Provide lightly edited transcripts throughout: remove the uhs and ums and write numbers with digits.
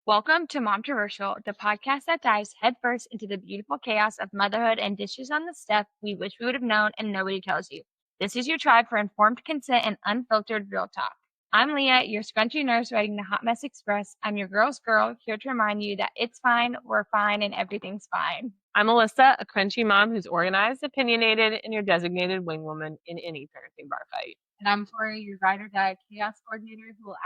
Welcome to Momtroversal, the podcast that dives headfirst into the beautiful chaos of motherhood and dishes on the stuff we wish we would have known and nobody tells you. This is your tribe for informed consent and unfiltered real talk. I'm Leah, your scrunchy nurse writing the Hot Mess Express. I'm your girl's girl, here to remind you that it's fine, we're fine, and everything's fine. I'm Alyssa, a crunchy mom who's organized, opinionated, and your designated wing woman in any parenting bar fight. And I'm Tori, your ride or die chaos coordinator who will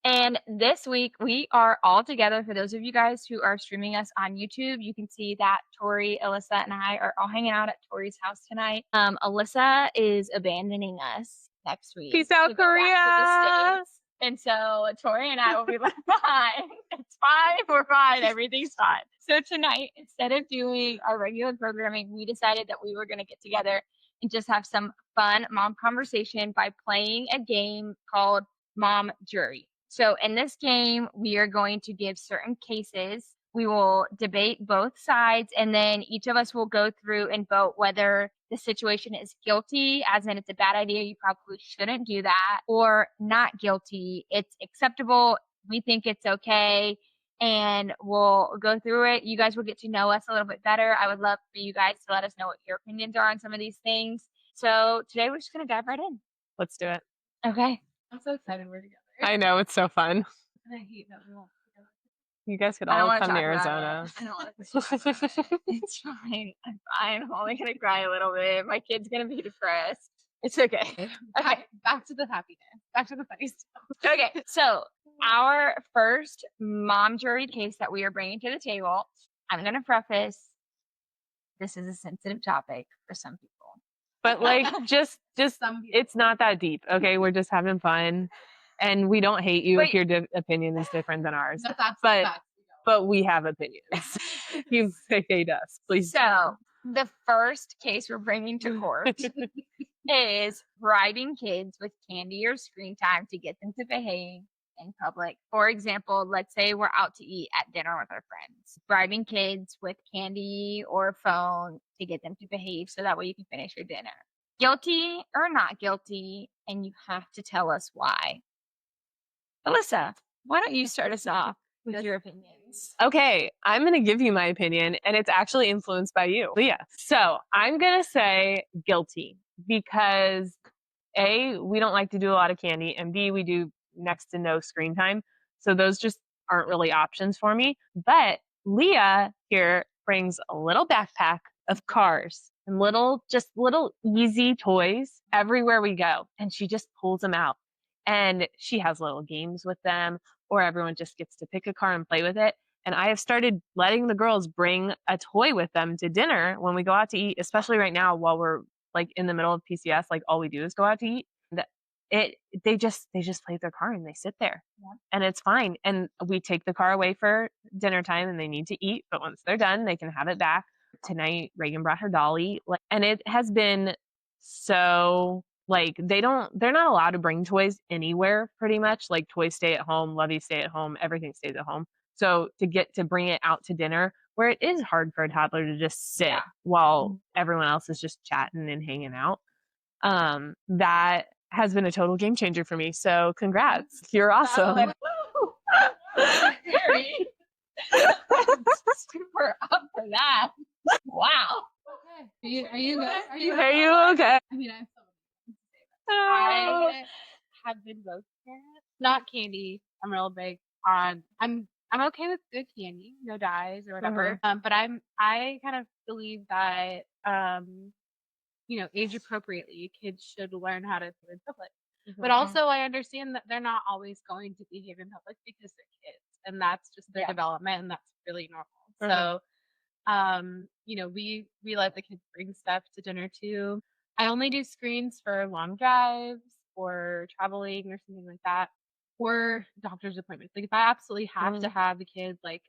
And this week we are all together. For those of you guys who are streaming us on YouTube, you can see that Tori, Alyssa, and I are all hanging out at Tori's house tonight. Alyssa is abandoning us next week. Peace out, Korea. And so Tori and I will be left behind. It's fine. We're fine. Everything's fine. So tonight, instead of doing our regular programming, we decided that we were going to get together and just have some fun mom conversation by playing a game called Mom Jury. So in this game, we are going to give certain cases. We will debate both sides, and then each of us will go through and vote whether the situation is guilty, as in it's a bad idea, you probably shouldn't do that, or not guilty, it's acceptable, we think it's okay, and we'll go through it. You guys will get to know us a little bit better. I would love for you guys to let us know what your opinions are on some of these things. So today we're just going to dive right in. Let's do it. Okay. I'm so excited we're together. I know, it's so fun. And I hate that we won't together. You guys could I don't all wanna come to talk about Arizona. it. I don't wanna It's fine. I'm fine. I'm only gonna cry a little bit. My kid's gonna be depressed. It's okay. Okay. Back to the happiness. Back to the funny stuff. Okay. So our first mom jury case that we are bringing to the table, I'm gonna preface this is a sensitive topic for some people. But like, just Some people. it's not that deep. Okay, we're just having fun, and we don't hate you if Wait. your opinion is different than ours. That's absolutely But facts. but we have opinions. You hate us, please. So the first case we're bringing to court is bribing kids with candy or screen time to get them to behave in public. For example, let's say we're out to eat at dinner with our friends. Bribing kids with candy or a phone to get them to behave so that way you can finish your dinner. Guilty or not guilty, and you have to tell us why. Alyssa, why don't you start us off with your opinions? Okay, I'm going to give you my opinion, and it's actually influenced by you, Leah. So I'm going to say guilty because A, we don't like to do a lot of candy, and B, we do next to no screen time. So those just aren't really options for me. But Leah here brings a little backpack of cars and little easy toys everywhere we go. And she just pulls them out. And she has little games with them, or everyone just gets to pick a car and play with it. And I have started letting the girls bring a toy with them to dinner when we go out to eat, especially right now while we're like in the middle of PCS, like all we do is go out to eat. They just play with their car and they sit there. Yeah. And it's fine. And we take the car away for dinner time and they need to eat, but once they're done, they can have it back. Tonight, Reagan brought her dolly, and it has been so like they're not allowed to bring toys anywhere pretty much. Like toys stay at home, Lovey stay at home, everything stays at home. So to get to bring it out to dinner where it is hard for a toddler to just sit while everyone else is just chatting and hanging out. That has been a total game changer for me. So congrats. You're awesome. Super up for that. Wow. Okay. Are you good? Are you okay? I mean, I'm so Oh. I have been both parents. Not candy. I'm real big on. I'm okay with good candy, no dyes or whatever. But I kind of believe that age appropriately, kids should learn how to behave in public. But also, I understand that they're not always going to behave in public because they're kids, and that's just their development, and that's really normal. So, we let the kids bring stuff to dinner too. I only do screens for long drives or traveling or something like that, or doctor's appointments. Like if I absolutely have to have the kids like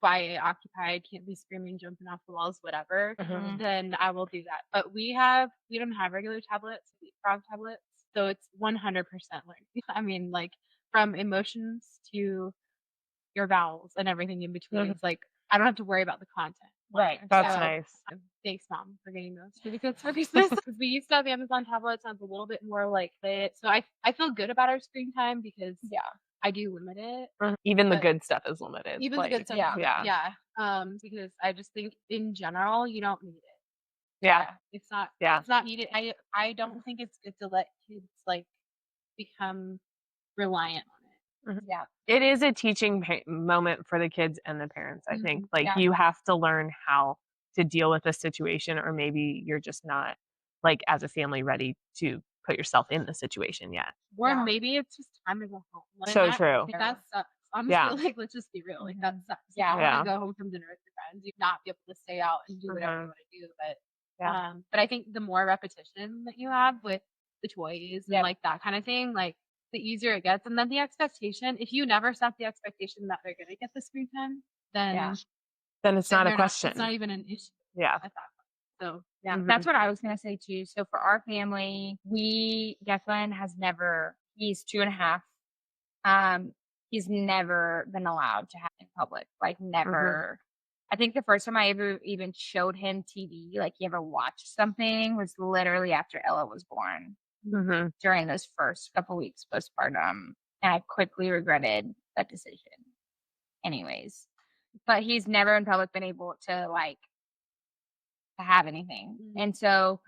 quiet, occupied, can't be screaming, jumping off the walls, whatever, then I will do that. But we don't have regular tablets, we frog tablets, so it's 100% learning. I mean, like from emotions to your vowels and everything in between. It's like I don't have to worry about the content. Right. That's So, nice. Thanks, Mom, for getting those for the good services. Because we used to have Amazon tablets, and it's a little bit more like it. So I feel good about our screen time because I do limit it. Even the But good stuff is limited. Even the good stuff. Yeah. Because I just think in general you don't need it. Yeah. It's not. Yeah. It's not needed. I don't think it's good to let kids like become reliant on it. Yeah. It is a teaching moment for the kids and the parents, I think. Like, you have to learn how to deal with a situation, or maybe you're just not, like, as a family ready to put yourself in the situation yet. Or maybe it's just time to go home. Like, So true. Like, that sucks. Honestly, Yeah. like, let's just be real. Like, that sucks. Yeah. You want to go home from dinner with your friends. You not be able to stay out and do whatever you want to do. But I think the more repetition that you have with the toys and like that kind of thing, like, the easier it gets. And then the expectation, if you never set the expectation that they're going to get the screen time, then it's not a question. It's not even an issue. Yeah. At that point. So yeah, that's what I was gonna say too. So for our family, Declan has never. He's 2.5. He's never been allowed to have in public. Like never. I think the first time I ever even showed him TV, like he ever watched something, was literally after Ella was born. During those first couple weeks postpartum, and I quickly regretted that decision. Anyways, but he's never in public been able to like to have anything, and so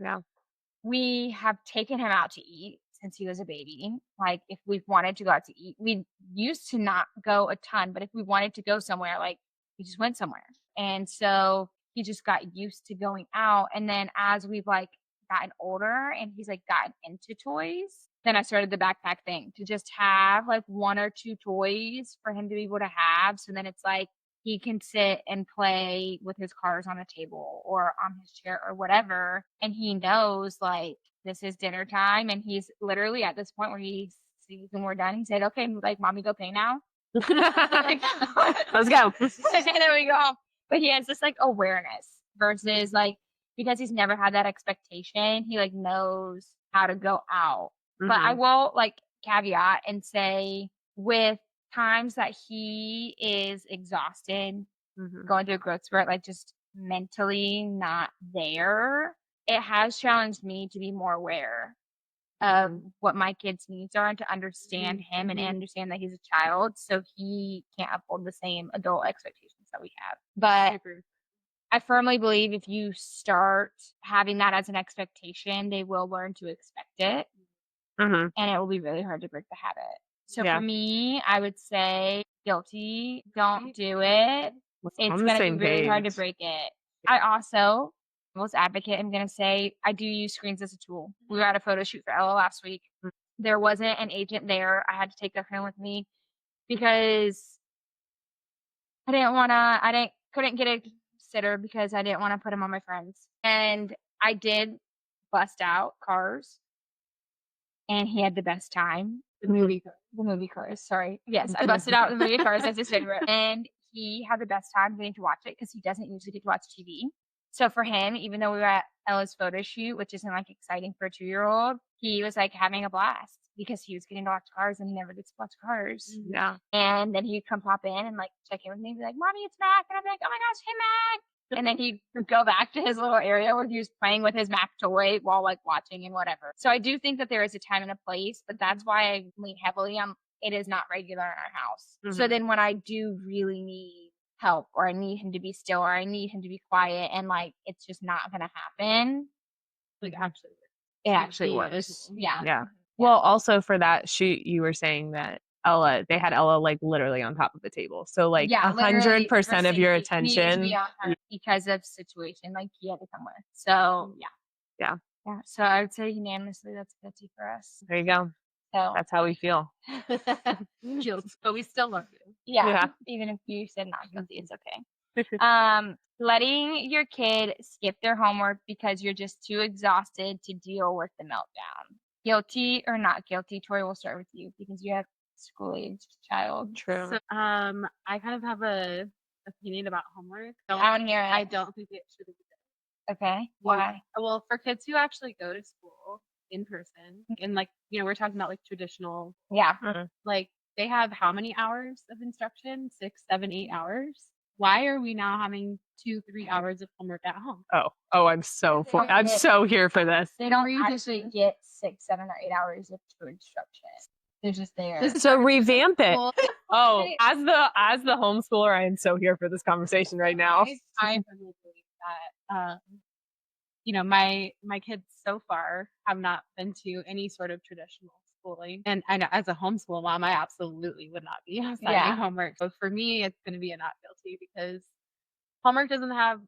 we have taken him out to eat since he was a baby. Like if we've wanted to go out to eat, we used to not go a ton, but if we wanted to go somewhere, like we just went somewhere, and so he just got used to going out. And then as we've like gotten older and he's like gotten into toys, then I started the backpack thing to just have like 1 or 2 toys for him to be able to have. So then it's like he can sit and play with his cars on a table or on his chair or whatever. And he knows like this is dinner time. And he's literally at this point where he sees when we're done, he said, okay, like mommy go play now. Let's go. There we go. But he has this like awareness versus like, because he's never had that expectation, he like knows how to go out. But I will like caveat and say with times that he is exhausted, going through a growth spurt, like just mentally not there, it has challenged me to be more aware of what my kids' needs are and to understand him and understand that he's a child, so he can't uphold the same adult expectations that we have. But I firmly believe if you start having that as an expectation, they will learn to expect it. And it will be really hard to break the habit. So for me, I would say guilty. Don't do it. It's going to be really hard to break it. I also, most advocate, I'm going to say I do use screens as a tool. We were at a photo shoot for Ella last week. There wasn't an agent there. I had to take him with me because I couldn't get a sitter because I didn't want to put him on my friends. And I did bust out Cars. And he had the best time. The movie Cars, sorry. Yes, I busted out the movie Cars as his favorite. And he had the best time getting to watch it because he doesn't usually get to watch TV. So for him, even though we were at Ella's photo shoot, which isn't like exciting for a 2-year-old, he was like having a blast because he was getting to watch Cars and he never gets to watch Cars. Yeah. And then he'd come pop in and like check in with me and be like, Mommy, it's Mac. And I'd be like, oh my gosh, hey Mac. And then he'd go back to his little area where he was playing with his Mac toy while like watching and whatever. So I do think that there is a time and a place, but that's why I lean heavily on it is not regular in our house. So then when I do really need help or I need him to be still or I need him to be quiet and like it's just not going to happen. Like it actually works. Yeah. Well, also for that shoot, you were saying that they had Ella like literally on top of the table. So like 100% of your attention because of situation like he had to come with. So yeah. So I would say unanimously that's guilty for us. There you go. So that's how we feel. Guilt, but we still love you. Yeah. Even if you said not guilty, it's okay. Letting your kid skip their homework because you're just too exhausted to deal with the meltdown. Guilty or not guilty? Tori, we'll start with you because you have school-aged child. True. So, I kind of have a opinion about homework. I want to hear it. I don't think it should be done. Okay. Why? Well, for kids who actually go to school in person, and like we're talking about like traditional. Yeah. Like they have how many hours of instruction? 6, 7, 8 hours. Why are we now having 2-3 hours of homework at home? I'm so here for this. They don't actually get 6, 7, or 8 hours of true instruction. They're just there. So revamp it. Well, Oh, as the homeschooler, I am so here for this conversation right now. I firmly believe that you know, my kids so far have not been to any sort of traditional schooling. And I know as a homeschool mom, I absolutely would not be assigning Yeah. homework. So for me, it's going to be a not guilty because homework doesn't have.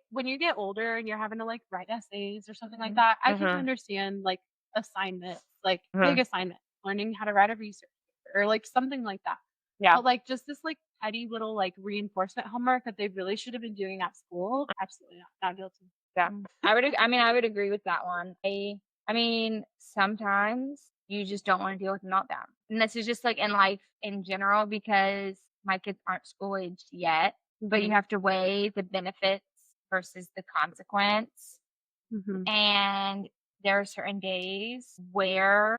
When you get older and you're having to like write essays or something like that, I can Mhm. understand like assignments, like Mhm. big assignment, learning how to write a research paper or like something like that. Yeah. But like just this like petty little like reinforcement homework that they really should have been doing at school, absolutely not guilty. Yeah. I would agree with that one. I mean, sometimes you just don't want to deal with a meltdown. And this is just like in life in general because my kids aren't school aged yet, but you have to weigh the benefits versus the consequence. Mhm. And there are certain days where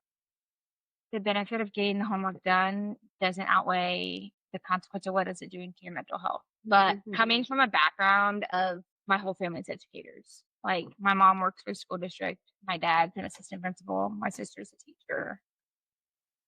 the benefit of getting the homework done doesn't outweigh the consequence of what is it doing to your mental health. But coming from a background of my whole family's educators, like my mom works for a school district, my dad's an assistant principal, my sister's a teacher,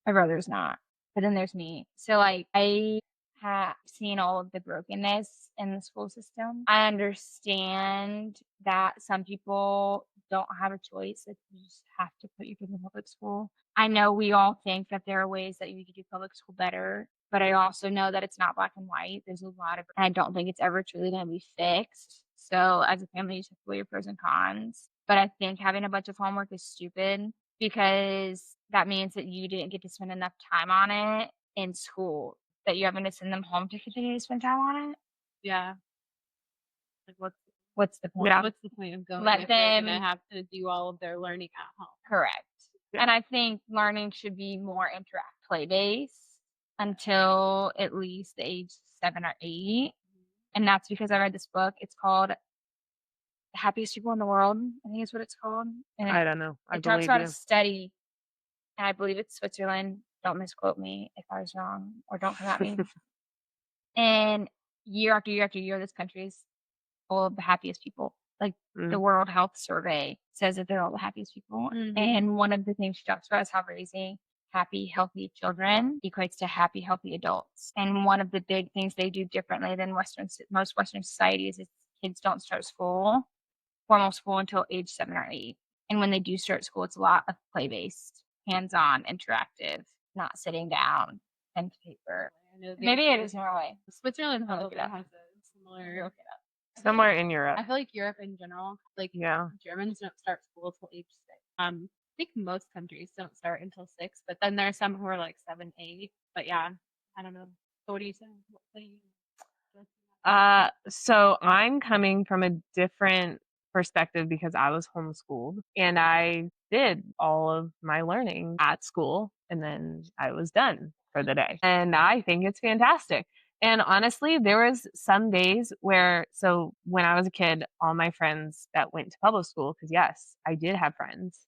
my brother's not. But then there's me. So like I have seen all of the brokenness in the school system. I understand that some people don't have a choice. That you just have to put your kids in public school. I know we all think that there are ways that you could do public school better, but I also know that it's not black and white. There's a lot of, and I don't think it's ever truly going to be fixed. So as a family, you just have to weigh your pros and cons. But I think having a bunch of homework is stupid because that means that you didn't get to spend enough time on it in school, that you're having to send them home to continue to spend time on it. Yeah. Like What's the point? Yeah. what's the point of going Let if they're them gonna have to do all of their learning at home? correct. Yeah. And I think learning should be more play based until at least the age 7 or 8. And that's because I read this book. It's called The Happiest People in the World. I think is what it's called. And I don't know. I it talks believe about you. a study, and I believe it's Switzerland. Don't misquote me if I was wrong, or don't come at me. And year after year after year, this country is full of the happiest people. Like the World Health Survey says that they're all the happiest people. And one of the things she talks about is how raising happy, healthy children equates to happy, healthy adults. And one of the big things they do differently than most Western societies is kids don't start formal school until age 7 or 8. And when they do start school, it's a lot of play-based, hands-on, interactive, not sitting down, pen to paper. Maybe it is Norway. Switzerland I'll look it probably up. has a similar. Somewhere in Europe. I feel like Europe in general, like Yeah. Germans don't start school till age 6. I think most countries don't start until 6, but then there are some who are like 7, 8. But yeah, I don't know. So what do you say? What do you? So I'm coming from a different perspective because I was homeschooled and I did all of my learning at school and then I was done for the day. And I think it's fantastic. And honestly, there was some days where, so when I was a kid, all my friends that went to public school, because yes, I did have friends,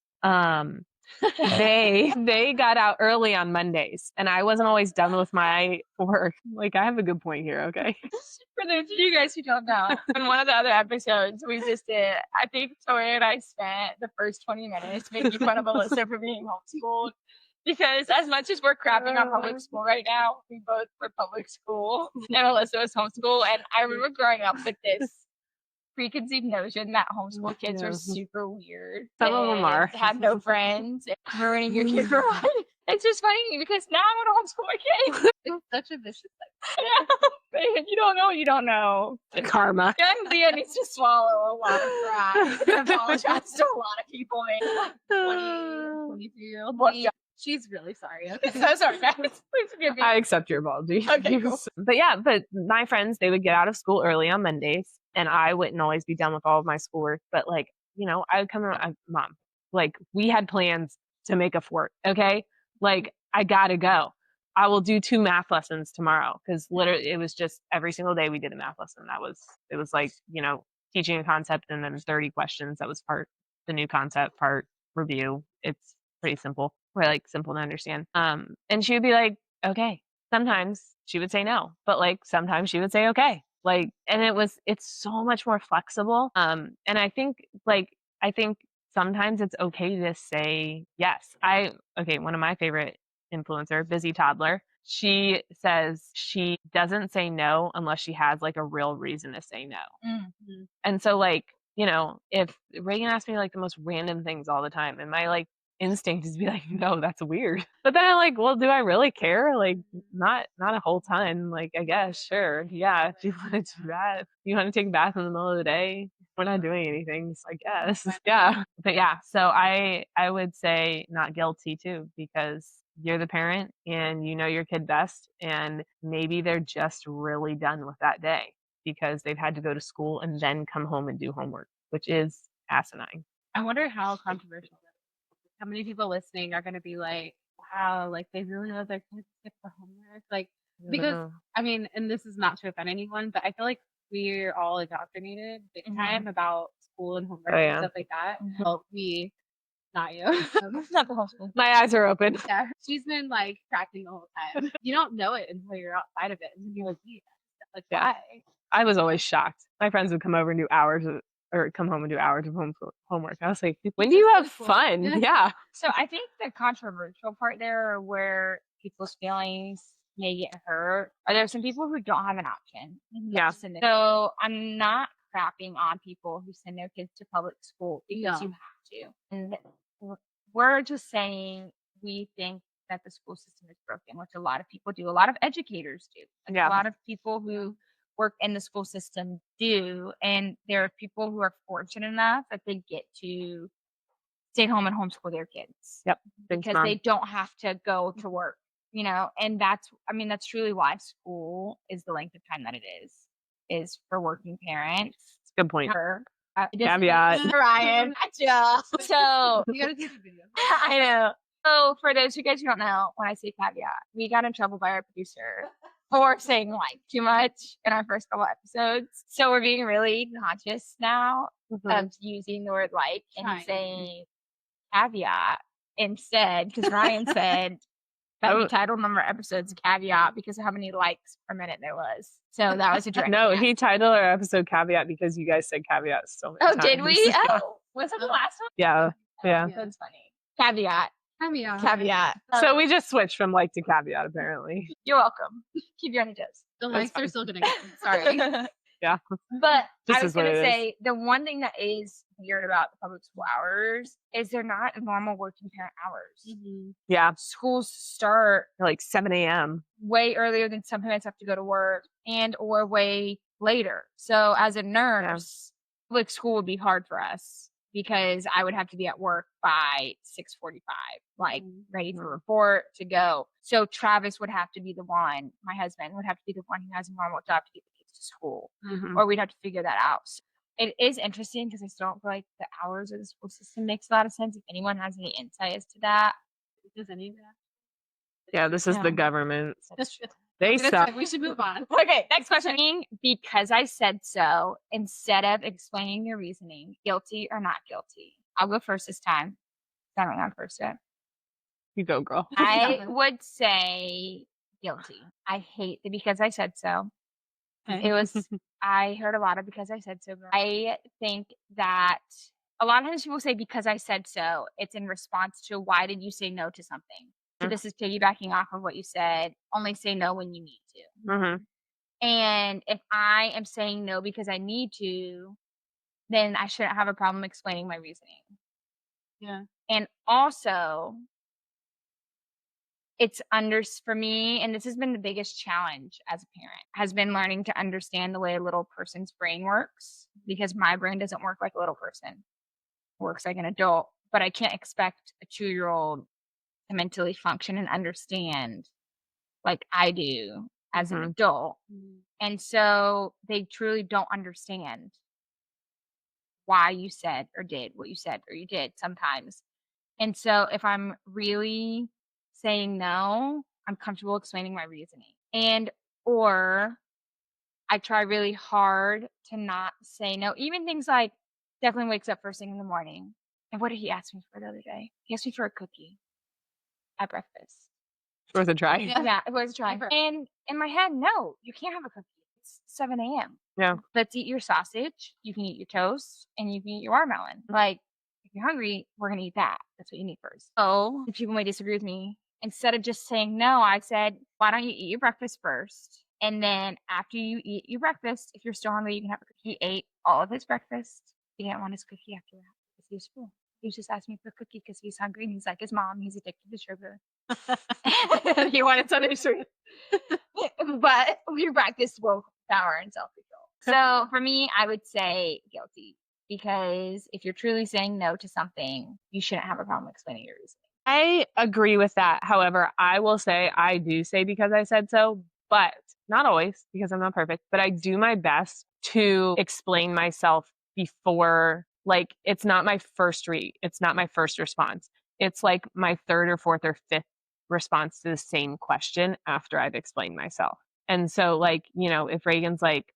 they got out early on Mondays and I wasn't always done with my work. Like I have a good point here, okay? For those of you guys who don't know, in one of the other episodes, we just did, I think Tori and I spent the first 20 minutes making fun of Alyssa for being homeschooled. Because as much as we're crapping on public school right now, we both were public school and Alyssa was homeschool. And I remember growing up with this preconceived notion that homeschool kids are super weird. Some of them are. Have no friends, and ruining your kid for life. It's just funny because now I want to homeschool my kid. It's such a vicious Yeah. You don't know what you don't know. Karma. Young Leah needs to swallow a lot of pride and apologize to a lot of people, maybe. 22-year-old. What? She's really sorry. So sorry, guys. Please forgive me. I accept your apology. Okay, cool. But yeah, but my friends, they would get out of school early on Mondays and I wouldn't always be done with all of my schoolwork. But like, you know, I would come around, Mom, like we had plans to make a fort. Okay. Like I gotta go. I will do 2 math lessons tomorrow. Cause literally it was just every single day we did a math lesson. It was like, you know, teaching a concept and then 30 questions. That was part, the new concept part review. It's pretty simple. Or like simple to understand. And she would be like, okay. Sometimes she would say no, but like sometimes she would say okay. Like, and it's so much more flexible. And I think sometimes it's okay to say yes. One of my favorite influencer, busy toddler. She says she doesn't say no unless she has like a real reason to say no. Mm-hmm. And so like, you know, if Reagan asks me like the most random things all the time, and my like instinct is to be like, no, that's weird. But then I'm like, well, do I really care? Like, not a whole ton. Like, I guess, sure, yeah. If you want to do that, you want to take a bath in the middle of the day, we're not doing anything. So I guess, yeah. But yeah, so I would say not guilty too, because you're the parent and you know your kid best, and maybe they're just really done with that day because they've had to go to school and then come home and do homework, which is asinine. I wonder how controversial that is. How many people listening are going to be like, wow, like they really let their kids skip the homework? Like, because, I mean, and this is not to offend anyone, but I feel like we're all indoctrinated big time about school and homework and stuff like that. Well, we, not you. Not the whole school. My eyes are open. Yeah, she's been like cracking the whole time. You don't know it until you're outside of it, and you're like, yeah, like why? I was always shocked. My friends would come over and do hours or come home and do hours of homework. I was like, when do you have fun? Yeah. So I think the controversial part there where people's feelings may get hurt are there some people who don't have an option. Yeah. So I'm not crapping on people who send their kids to public school because you have to. And we're just saying we think that the school system is broken, which a lot of people do. A lot of educators do. Like a lot of people who work in the school system do. And there are people who are fortunate enough that they get to stay home and homeschool their kids. Yep. Because they don't have to go to work, you know, and that's truly why school is the length of time that it is for working parents. Good point. Caveat. Ryan. Gotcha. So You gotta do the video. I know. So for those of you guys who don't know, when I say caveat, we got in trouble by our producer for saying like too much in our first couple episodes. So we're being really conscious now of using the word like and saying caveat instead, because Ryan said that we titled number episodes caveat because of how many likes per minute there was. So that was a direct. No, he titled our episode caveat because you guys said caveat so many times. Did we? Oh, was it the last one? Yeah. That's funny. Caveat. So we just switched from like to caveat, apparently. You're welcome. Keep your on your toes. The likes are still gonna get them. Sorry. Yeah. But I was gonna say the one thing that is weird about the public school hours is they're not normal working parent hours. Yeah. Schools start like 7 a.m. way earlier than some parents have to go to work and or way later. So as a nurse, public school would be hard for us because I would have to be at work by 6:45, like ready for report to go. So Travis would have to be the one, my husband would have to be the one who has a normal job to get the kids to school, or we'd have to figure that out. So it is interesting because I still don't feel like the hours of the school system makes a lot of sense. If anyone has any insight as to that. Does any of that? Yeah, this is the government. That's true. They suck. We should move on. Okay, next question. Because I said so, instead of explaining your reasoning, guilty or not guilty. I'll go first this time. I haven't gone first yet. You go, girl. I would say guilty. I hate the because I said so. It was, I heard a lot of because I said so. But I think that a lot of times people say because I said so, it's in response to why did you say no to something? So this is piggybacking off of what you said. Only say no when you need to. And if I am saying no because I need to, then I shouldn't have a problem explaining my reasoning. Yeah. And also, it's for me, and this has been the biggest challenge as a parent, has been learning to understand the way a little person's brain works, because my brain doesn't work like a little person. It works like an adult, but I can't expect a 2-year-old to mentally function and understand like I do as an adult. And so they truly don't understand why you said or did what you said or you did sometimes. And so if I'm really saying no, I'm comfortable explaining my reasoning. And or I try really hard to not say no. Even things like definitely wakes up first thing in the morning. And what did he ask me for the other day? He asked me for a cookie at breakfast. Worth a try. Yeah, it was a try. And in my head, no, you can't have a cookie. It's 7 a.m. Yeah. Let's eat your sausage. You can eat your toast and you can eat your watermelon. Like, if you're hungry, we're going to eat that. That's what you need first. So, people may disagree with me. instead of just saying no, I said, why don't you eat your breakfast first? And then after you eat your breakfast, if you're still hungry, you can have a cookie. He ate all of his breakfast. He didn't want his cookie after that because he was full. He was just asking me for a cookie because he's hungry and he's like his mom. He's addicted to sugar. He wanted something sweet. But your practice willpower and self-control. So for me, I would say guilty, because if you're truly saying no to something, you shouldn't have a problem explaining your reasoning. I agree with that. However, I will say I do say because I said so, but not always because I'm not perfect, but I do my best to explain myself before, like, it's not my first read. It's not my first response. It's like my third or fourth or fifth response to the same question after I've explained myself. And so, like, if Reagan's like,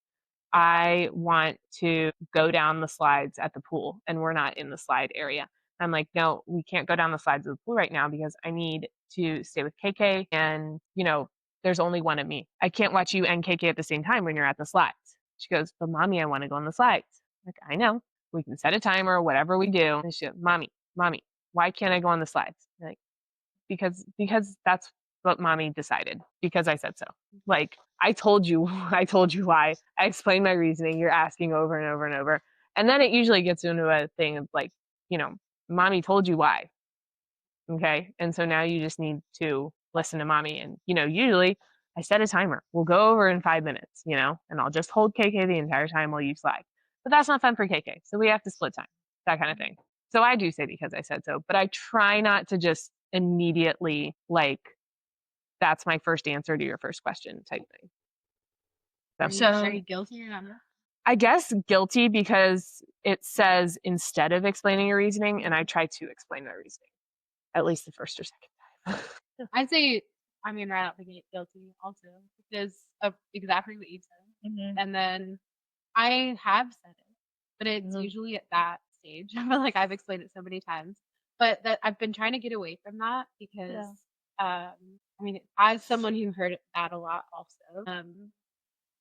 I want to go down the slides at the pool and we're not in the slide area. I'm like, no, we can't go down the slides of the pool right now because I need to stay with KK and, there's only one of me. I can't watch you and KK at the same time when you're at the slides. She goes, but mommy, I want to go on the slides. I'm like, I know. We can set a timer or whatever we do. And she goes, mommy, why can't I go on the slides? I'm like, because that's what mommy decided, because I said so. Like, I told you why. I explained my reasoning. You're asking over and over and over. And then it usually gets into a thing of like, mommy told you why. Okay. And so now you just need to listen to mommy. And, usually I set a timer. We'll go over in 5 minutes, and I'll just hold KK the entire time while you slide. But that's not fun for KK. So we have to split time, that kind of thing. So I do say because I said so, but I try not to just immediately like, that's my first answer to your first question type thing. Are you guilty or not? I guess guilty because it says instead of explaining your reasoning, and I try to explain my reasoning at least the first or second time. I'd say, right out the gate, guilty also, because of exactly what you said. Mm-hmm. And then I have said it, but it's usually at that stage. I feel like I've explained it so many times, but that I've been trying to get away from that because, as someone who heard that a lot also,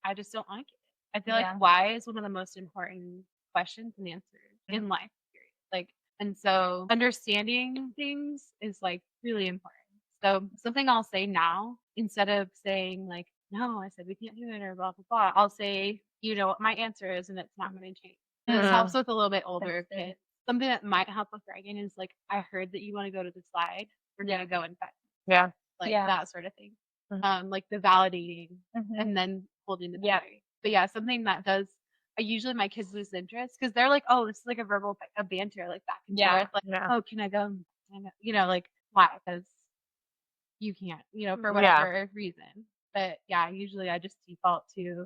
I just don't like it. I feel like why is one of the most important questions and answers in life, period. Like, and so understanding things is like really important. So something I'll say now, instead of saying like, no, I said we can't do it or blah, blah, blah, I'll say, what my answer is and it's not going to change. This helps with a little bit older kids. Something that might help with Reagan is like, I heard that you want to go to the slide. We're going to go in 5 minutes. Yeah. Like that sort of thing. Like the validating and then holding the boundary. But yeah, something that does, usually my kids lose interest because they're like, oh, this is like a verbal banter, like back and forth. Like, oh, can I go? Like, why? Because you can't, for whatever reason. But yeah, usually I just default to,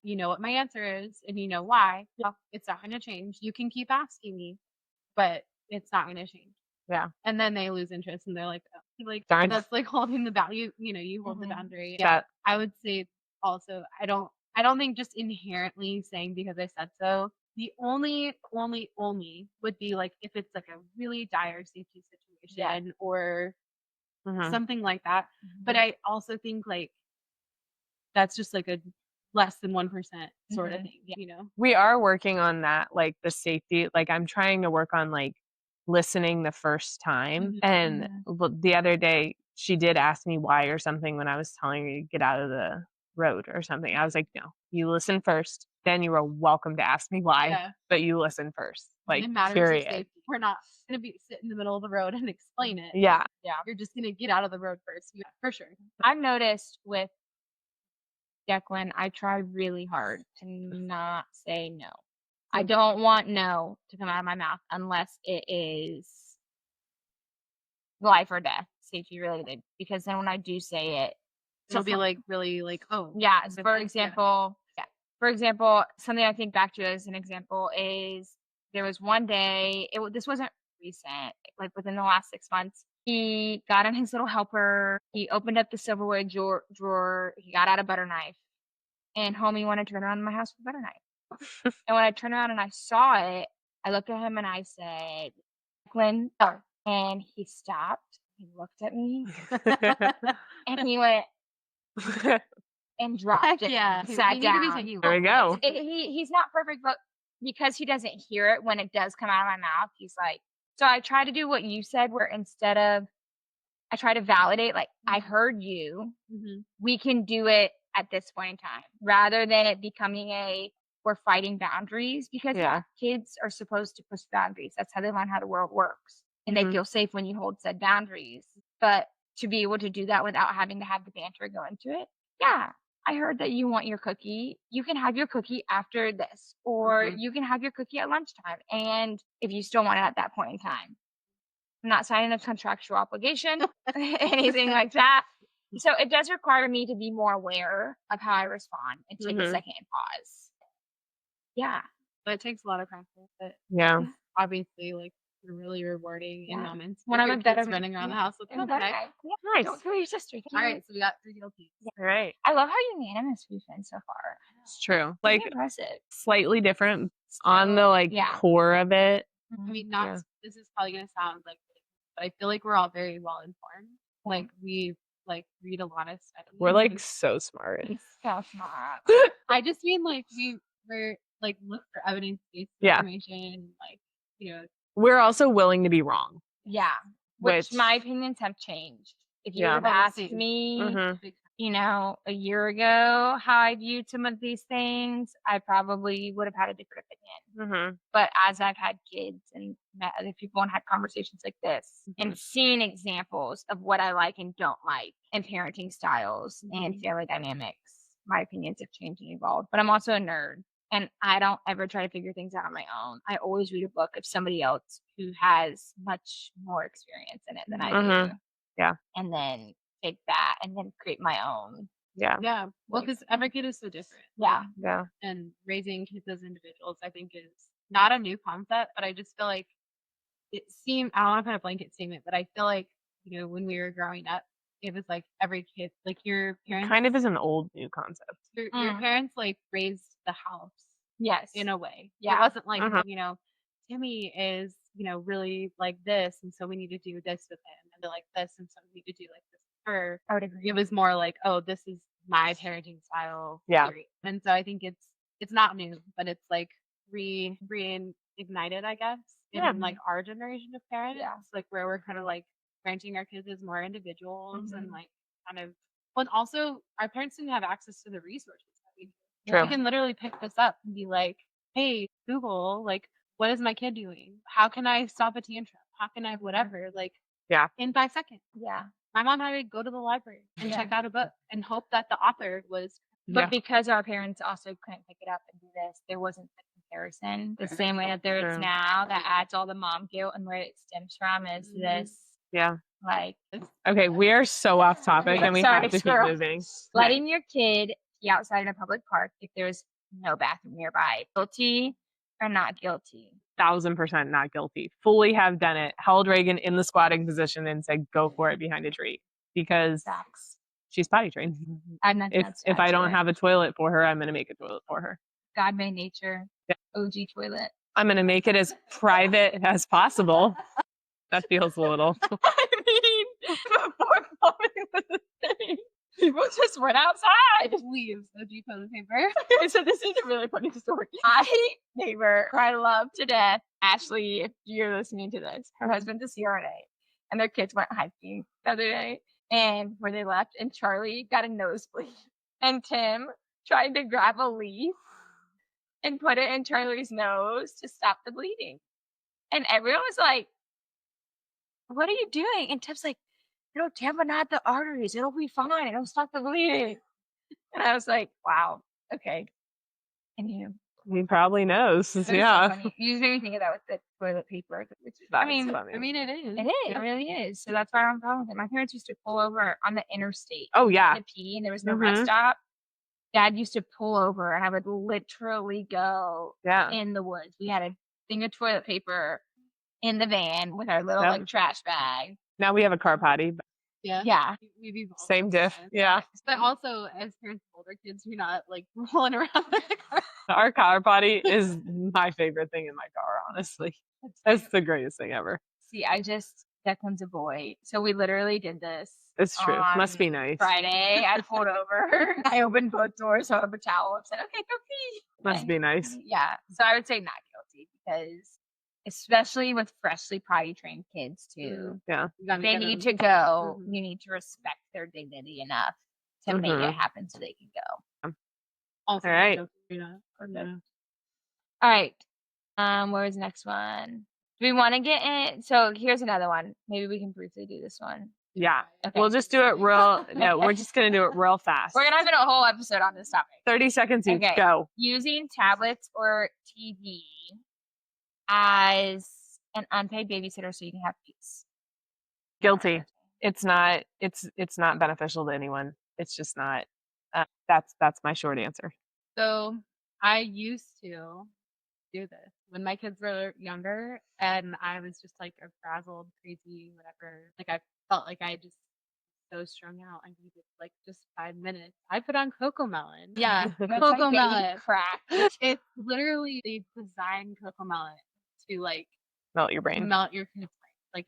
what my answer is and you know why. It's not going to change. You can keep asking me, but it's not going to change. Yeah. And then they lose interest and they're like, oh, like Darn. that's like holding the boundary, you hold the boundary. Yeah. I would say also, I don't think just inherently saying because I said so. The only would be like if it's like a really dire safety situation or something like that. But I also think like that's just like a less than 1% sort of thing, We are working on that, like the safety. Like I'm trying to work on like listening the first time. And the other day she did ask me why or something when I was telling her to get out of the road or something. I was like, no, you listen first. Then you are welcome to ask me why, but you listen first. Like, it matters period. of safety. We're not going to sit in the middle of the road and explain it. Yeah. You're just going to get out of the road first. Yeah, for sure. I've noticed with Declan, I try really hard to not say no. I don't want no to come out of my mouth unless it is life or death, safety related. Because then when I do say it, it'll be like really like, oh. Yeah. For example, something I think back to as an example is there was one day, this wasn't recent, like within the last 6 months. He got in his little helper. He opened up the silverware drawer. He got out a butter knife. And homie wanted to turn around in my house with a butter knife. And when I turned around and I saw it, I looked at him and I said, Declan, no. And he stopped. He looked at me. And he went and dropped it. Yeah. Sat down. There we go. He's not perfect, but because he doesn't hear it when it does come out of my mouth, he's like, so I try to do what you said, where instead of, I try to validate, like, I heard you. Mm-hmm. We can do it at this point in time, rather than it becoming we're fighting boundaries, because kids are supposed to push boundaries. That's how they learn how the world works. And they feel safe when you hold said boundaries. But to be able to do that without having to have the banter go into it. Yeah. I heard that you want your cookie. You can have your cookie after this, or you can have your cookie at lunchtime. And if you still want it at that point in time, I'm not signing a contractual obligation, anything like that. So it does require me to be more aware of how I respond and take a second and pause. Yeah. But it takes a lot of practice. But obviously, like, really rewarding in moments. When I'm a better running around the house with them. Nice. Don't kill your sister. All right, so we got 3 guilty. All right. I love how unanimous we've been so far. It's true. It's Like, impressive. Slightly different on the core of it. I mean, this is probably gonna sound like, but I feel like we're all very well informed. Like, we read a lot of studies. We're like so smart. So smart. I just mean, like, we're like, look for evidence-based information. Like, you know, we're also willing to be wrong. Yeah. Which my opinions have changed. If you would have asked me, you know, a year ago how I viewed some of these things, I probably would have had a different opinion. But as I've had kids and met other people and had conversations like this and seen examples of what I like and don't like and parenting styles and family dynamics, my opinions have changed and evolved. But I'm also a nerd. And I don't ever try to figure things out on my own. I always read a book of somebody else who has much more experience in it than I do. Yeah. And then take that and then create my own. Yeah. Yeah. Well, because every kid is so different. Yeah. Yeah. And raising kids as individuals, I think, is not a new concept, but I just feel like I don't want to put a blanket statement, but I feel like, you know, when we were growing up, it was like every kid, like your parents. Kind of is an old new concept. Your parents like raised the house. Yes. In a way. Yeah. It wasn't like, you know, Timmy is, you know, really like this, and so we need to do this with him. And they're like this, and so we need to do like this with her. I would agree. It was more like, oh, this is my parenting style. Yeah. And so I think it's not new, but it's like reignited, I guess, in like our generation of parents. Yeah. Like where we're kind of like parenting our kids as more individuals and like kind of, but also our parents didn't have access to the resources that we do. True. We can literally pick this up and be like, hey, Google, like, what is my kid doing? How can I stop a tantrum? How can I whatever? Like, in 5 seconds. Yeah. My mom had to go to the library and check out a book and hope that the author was. But because our parents also couldn't pick it up and do this, there wasn't the comparison the same way that there is now that adds all the mom guilt, and where it stems from is this. Yeah. Like, okay, we are so off topic and we have to keep moving. Letting your kid be outside in a public park if there's no bathroom nearby. Guilty or not guilty? 1000% not guilty. Fully have done it. Held Reagan in the squatting position and said, go for it behind a tree, because she's potty trained. If I don't have a toilet for her, I'm going to make a toilet for her. God made nature. OG toilet. I'm going to make it as private as possible. That feels a little. I mean, before plumbing was a thing, people just went outside. Leaves OG toilet paper. Okay, so this is a really funny story. My neighbor, who I love to death, Ashley, if you're listening to this, her husband's a CRNA, and their kids went hiking the other day, and where they left, and Charlie got a nosebleed, and Tim tried to grab a leaf and put it in Charlie's nose to stop the bleeding, and everyone was like, what are you doing? And Tim's like, it'll tamponade the arteries. It'll be fine. It'll stop the bleeding. And I was like, wow, okay. And he probably knows. So funny. You made me think of that with the toilet paper. Which is, I mean, it is. It is. It really is. So that's why I'm following it. My parents used to pull over on the interstate. Oh, yeah. To pee, and there was no rest stop. Dad used to pull over, and I would literally go in the woods. We had a thing of toilet paper in the van with our little like trash bag. Now we have a car potty. But yeah. We've evolved. Same diff. Yeah. But also, as parents of older kids, you're not like rolling around in the car. Our car potty is my favorite thing in my car, honestly. That's the greatest thing ever. See, Declan's a boy. So we literally did this. It's true. Must be nice. Friday, I pulled over. I opened both doors, held up a towel, and said, okay, go pee. Must be nice. Yeah. So I would say not guilty, because especially with freshly potty trained kids too. Yeah. If they need to go, you need to respect their dignity enough to make it happen so they can go. Also, All right. Perfect. All right. Where was the next one? Do we want to get in? So here's another one. Maybe we can briefly do this one. Yeah. Okay. We'll just do it real. No, we're just going to do it real fast. We're gonna have a whole episode on this topic. 30 seconds each. Okay. Go. Using tablets or TV as an unpaid babysitter so you can have peace. Guilty. It's not beneficial to anyone. It's just not. That's my short answer. So I used to do this when my kids were younger, and I was just like a frazzled, crazy, whatever. Like I felt like I just so strung out. I needed like just 5 minutes. I put on Cocoa Melon. Yeah, Cocoa Melon. crack. It's literally they designed Cocoa Melon to like Melt your brain. Melt your kid's brain. Like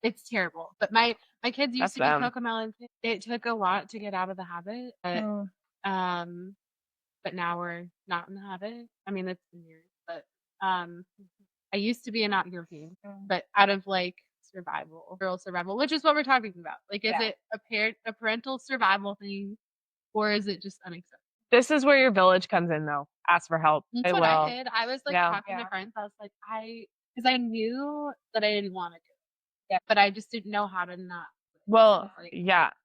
it's terrible. But my kids used to be Cocoa Melon. It took a lot to get out of the habit, but now we're not in the habit. I mean, it's been years, but I used to be an European, but out of like girl survival, which is what we're talking about. Like, is it a parental survival thing, or is it just unacceptable? This is where your village comes in, though. Ask for help. That's what I did. I was like talking to friends. I was like, because I knew that I didn't want to do it, but I just didn't know how to not. Well,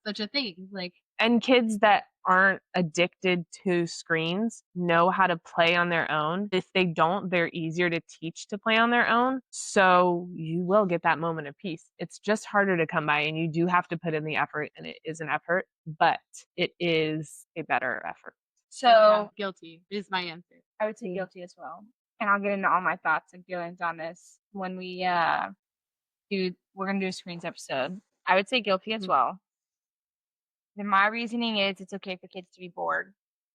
such a thing. Like, and kids that aren't addicted to screens know how to play on their own. If they don't, they're easier to teach to play on their own. So you will get that moment of peace. It's just harder to come by, and you do have to put in the effort, and it is an effort, but it is a better effort. So guilty is my answer. I would say guilty as well. And I'll get into all my thoughts and feelings on this when we we're gonna do a screens episode. I would say guilty as well. And my reasoning is it's okay for kids to be bored.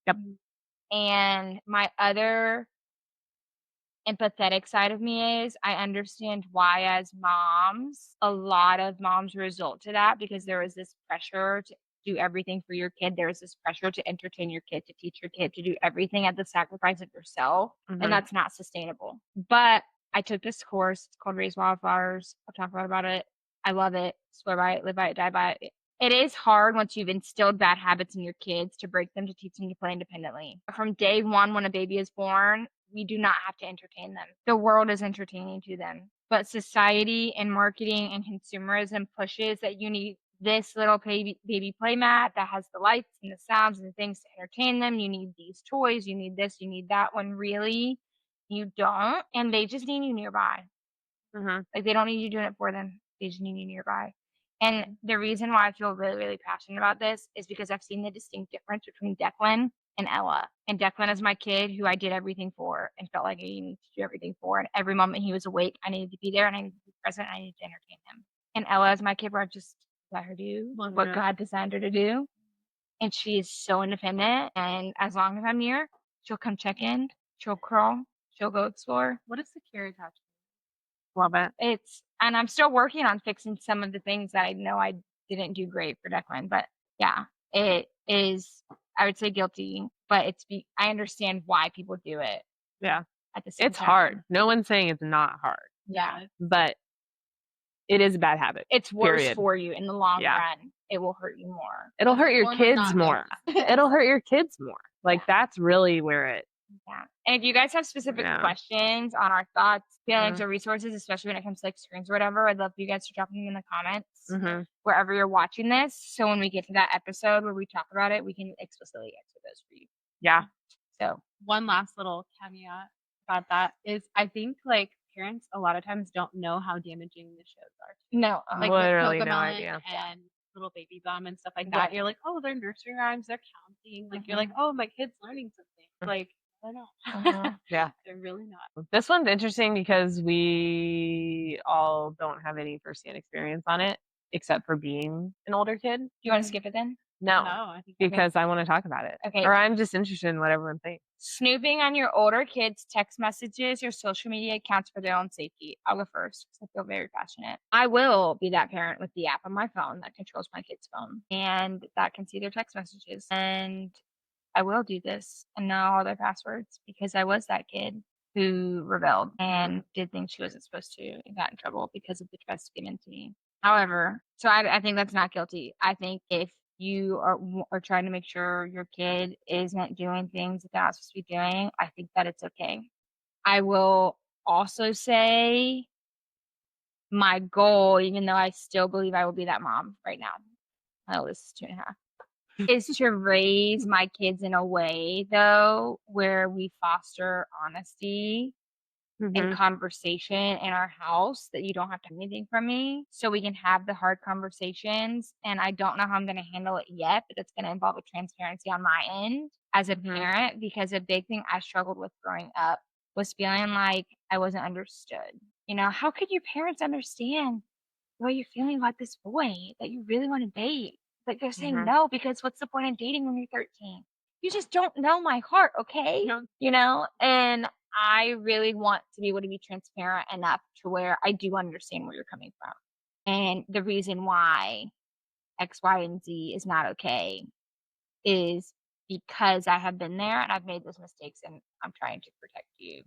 Yep. And my other empathetic side of me is I understand why, as moms, a lot of moms result to that because there is this pressure to do everything for your kid. There is this pressure to entertain your kid, to teach your kid, to do everything at the sacrifice of yourself. And that's not sustainable. But I took this course. It's called Raise Wildflowers. I'll talk about it. I love it. Swear by it, live by it, die by it. It is hard once you've instilled bad habits in your kids to break them, to teach them to play independently. From day one, when a baby is born, we do not have to entertain them. The world is entertaining to them. But society and marketing and consumerism pushes that you need this little baby play mat that has the lights and the sounds and the things to entertain them. You need these toys. You need this. You need that. When really you don't. And they just need you nearby. Like, they don't need you doing it for them. They just need you nearby. And the reason why I feel really, really passionate about this is because I've seen the distinct difference between Declan and Ella. And Declan is my kid who I did everything for and felt like I needed to do everything for. And every moment he was awake, I needed to be there and I needed to be present. And I needed to entertain him. And Ella is my kid where I've just let her do what God designed her to do. And she is so independent. And as long as I'm near, she'll come check in. She'll crawl. She'll go explore. What is secure attachment? Love it. And I'm still working on fixing some of the things that I know I didn't do great for Declan. But yeah, it is, I would say guilty, but I understand why people do it. Yeah. At the same it's time. hard. No one's saying it's not hard. Yeah. But it is a bad habit. It's worse for you in the long run. It will hurt you more. It'll hurt your kids more. It'll hurt your kids more. Like, that's really where it. Yeah. And if you guys have specific questions on our thoughts, feelings, or resources, especially when it comes to like screens or whatever, I'd love for you guys to drop them in the comments wherever you're watching this. So when we get to that episode where we talk about it, we can explicitly answer those for you. Yeah. So one last little caveat about that is I think like parents a lot of times don't know how damaging the shows are. No, like literally no Cocomelon idea. And Little Baby Bum and stuff like that. You're like, oh, they're nursery rhymes, they're counting. Like you're like, oh, my kid's learning something. Like, I don't know. Yeah. They're really not. This one's interesting because we all don't have any firsthand experience on it, except for being an older kid. Do you want to skip it then? No, I think because I want to talk about it. Okay. Or I'm just interested in what everyone thinks. Snooping on your older kids' text messages or social media accounts for their own safety. I'll go first because I feel very passionate. I will be that parent with the app on my phone that controls my kid's phone and that can see their text messages. And I will do this and know all their passwords because I was that kid. who rebelled and did things she wasn't supposed to and got in trouble because of the trust given to me. However, so I think that's not guilty. I think if you are trying to make sure your kid isn't doing things that they're not supposed to be doing, I think that it's okay. I will also say my goal, even though I still believe I will be that mom right now, my oldest is 2.5, is to raise my kids in a way, though, where we foster honesty and conversation in our house, that you don't have to have anything from me, so we can have the hard conversations. And I don't know how I'm going to handle it yet, but it's going to involve a transparency on my end as a parent, because a big thing I struggled with growing up was feeling like I wasn't understood. You know, how could your parents understand the way you're feeling about this boy that you really want to date? But they're saying no, because what's the point in dating when you're 13? You just don't know my heart, okay? You know, and I really want to be able to be transparent enough to where I do understand where you're coming from. And the reason why X, Y, and Z is not okay is because I have been there and I've made those mistakes, and I'm trying to protect you.